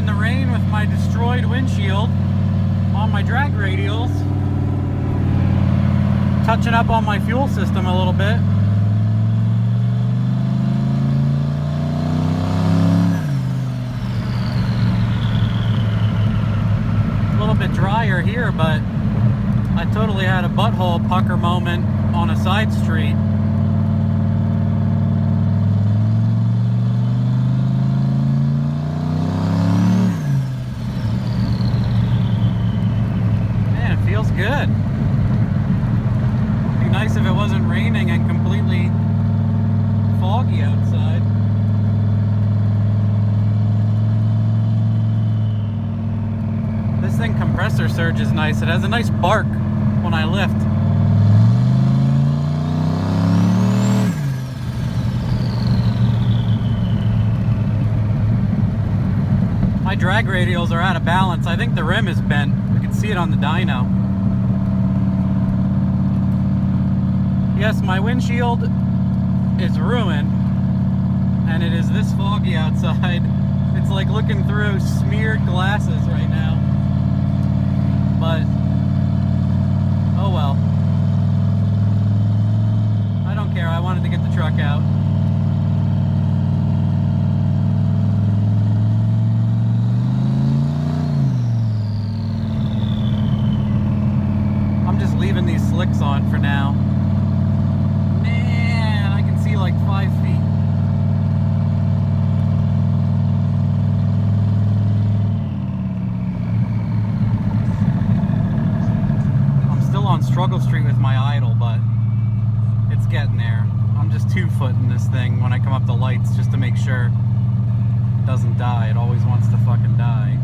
in the rain with my destroyed windshield on my drag radials, touching up on my fuel system a little bit. A little bit drier here, but I totally had a butthole pucker moment on a side street. Man, it feels good. It'd be nice if it wasn't raining and completely foggy outside. This thing compressor surge is nice. It has a nice bark when I lift. My drag radials are out of balance. I think the rim is bent. We can see it on the dyno. Yes, my windshield is ruined, and it is this foggy outside. It's like looking through smeared glasses right now. But oh well. I don't care. I wanted to get the truck out. I'm just leaving these slicks on for now. Man, I can see like 5 feet. On Struggle Street with my idle, but it's getting there. I'm just 2-footing this thing when I come up the lights just to make sure it doesn't die. It always wants to fucking die.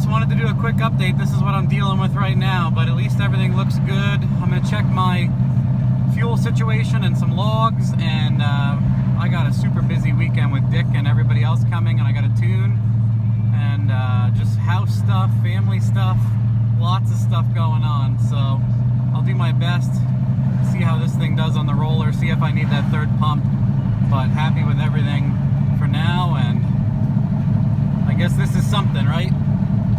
Wanted to do a quick update. This is what I'm dealing with right now, but at least everything looks good. I'm gonna check my fuel situation and some logs, and I got a super busy weekend with Dick and everybody else coming, and I got a tune and just house stuff, family stuff, lots of stuff going on. So I'll do my best, see how this thing does on the roller, see if I need that third pump, but happy with everything for now, and I guess this is something, right?